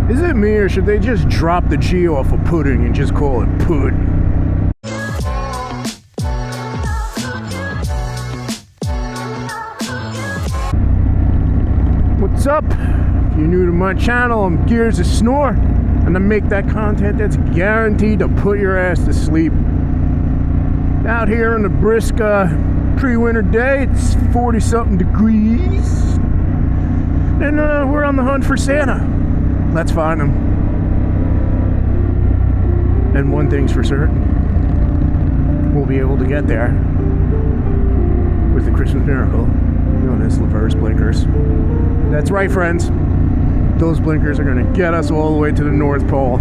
Is it me, or should they just drop the G off of pudding and just call it pudding? What's up? If you're new to my channel, I'm Gears of Snore, and I make that content that's guaranteed to put your ass to sleep. Out here on a brisk pre-winter day, it's 40-something degrees, and we're on the hunt for Santa. Let's find him. And one thing's for certain, we'll be able to get there with the Christmas miracle known as reverse blinkers. That's right, friends. Those blinkers are going to get us all the way to the North Pole.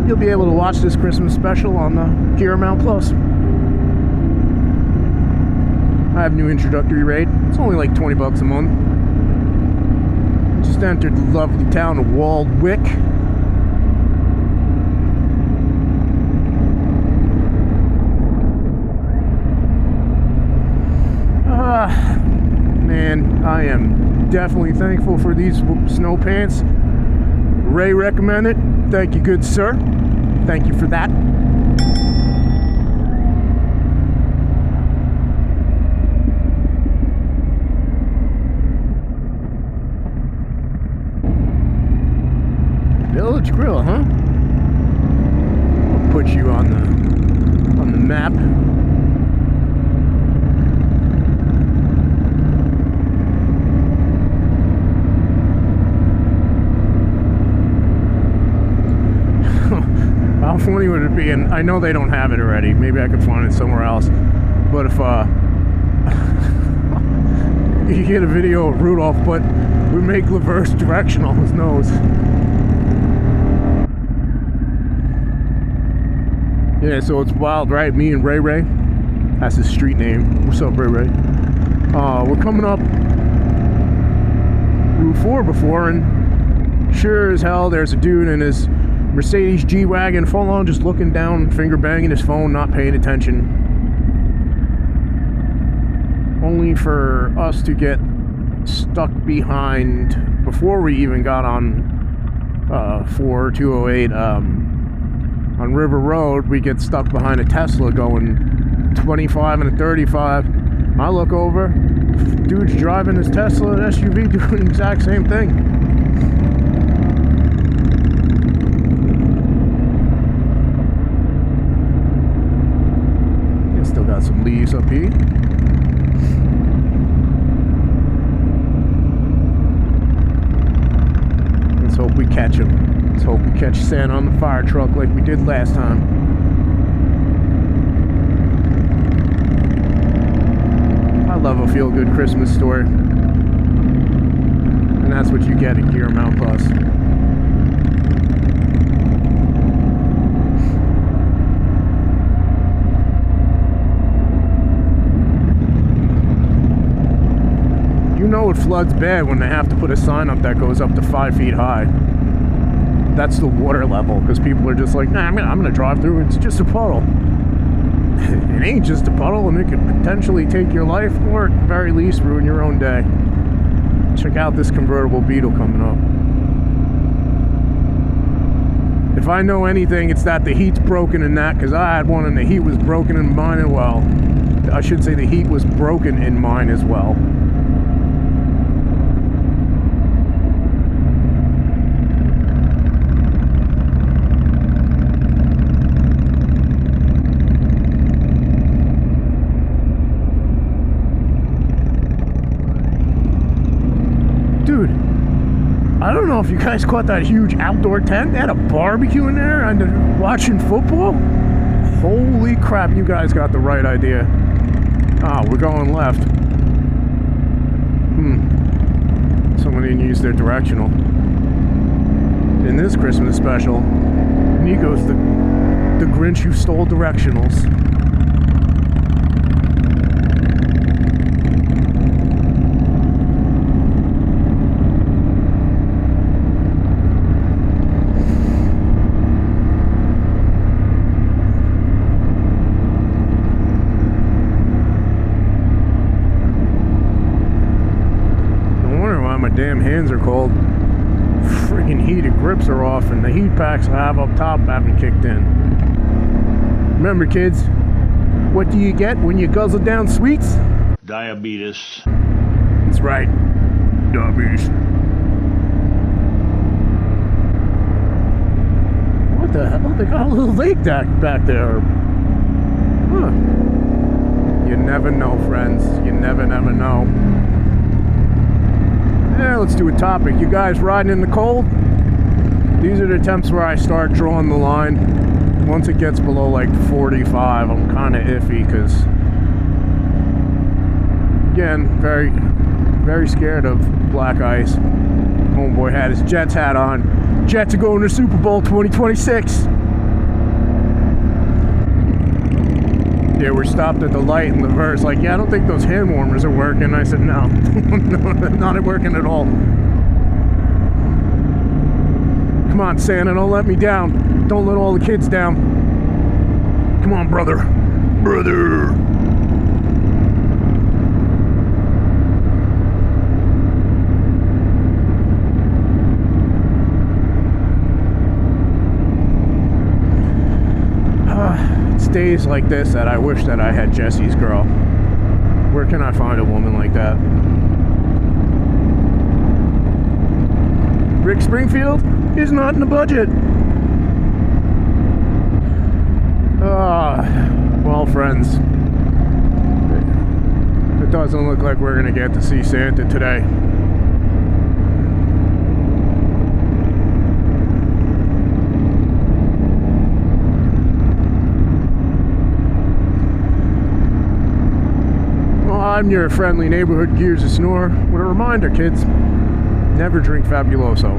You'll be able to watch this Christmas special on the Paramount Plus. I have a new introductory rate. It's only like 20 bucks a month. Just entered the lovely town of Waldwick. Man, I am definitely thankful for these snow pants. Ray recommended. Thank you, good sir. Thank you for that. Village Grill, huh? I'll put you on the map. How funny would it be? And I know they don't have it already. Maybe I could find it somewhere else. But if you get a video of Rudolph, but we make reverse directional his nose. Yeah, so it's wild, right? Me and Ray Ray. That's his street name. What's up, Ray Ray? We're coming up Route 4 before, and sure as hell there's a dude in his Mercedes G-Wagon full on just looking down, finger banging his phone, not paying attention. Only for us to get stuck behind before we even got on 4208 on River Road. We get stuck behind a Tesla going 25 and a 35. I look over, dude's driving his Tesla and SUV doing the exact same thing. Still got some leaves up here. Let's hope we catch him. Let's hope we catch Santa on the fire truck like we did last time. I love a feel-good Christmas story. And that's what you get at Paramount Plus. You know it floods bad when they have to put a sign up that goes up to 5 feet high. That's the water level, because people are just like, nah, I'm gonna drive through, it's just a puddle. It ain't just a puddle, and it could potentially take your life, or at the very least ruin your own day. Check out this convertible Beetle coming up. If I know anything, it's that the heat's broken in that, because I had one and the heat was broken in mine as well. I should say the heat was broken in mine as well. Dude, I don't know if you guys caught that huge outdoor tent. They had a barbecue in there and watching football. Holy crap, you guys got the right idea. Ah, we're going left. Someone didn't use their directional. In this Christmas special, Nico's the Grinch who stole directionals. hands are cold. Freaking heated grips are off, and the heat packs I have up top haven't kicked in. Remember, kids, what do you get when you guzzle down sweets? Diabetes. That's right. Diabetes. What the hell? They got a little lake back there. Huh. You never know, friends. You never know. Yeah, let's do a topic. You guys riding in the cold? These are the temps where I start drawing the line. Once it gets below like 45, I'm kind of iffy because, again, very, very scared of black ice. Homeboy had his Jets hat on. Jets are going to Super Bowl 2026. Yeah, we're stopped at the light, and Laver's like, yeah, I don't think those hand warmers are working. I said, no, no, not working at all. Come on, Santa, don't let me down. Don't let all the kids down. Come on, brother. Brother. It's days like this that I wish that I had Jesse's girl. Where can I find a woman like that? Rick Springfield is not in the budget. Well, friends, it doesn't look like we're gonna get to see Santa today. I'm your friendly neighborhood Gears of Snore with a reminder, kids, never drink Fabuloso.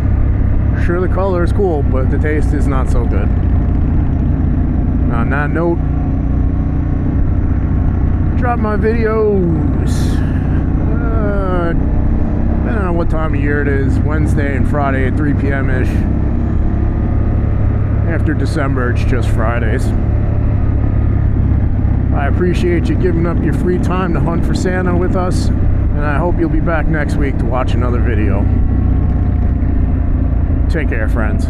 Sure, the color is cool, but the taste is not so good. On that note, drop my videos. I don't know what time of year it is, Wednesday and Friday at 3 p.m.-ish. After December, it's just Fridays. I appreciate you giving up your free time to hunt for Santa with us, and I hope you'll be back next week to watch another video. Take care, friends.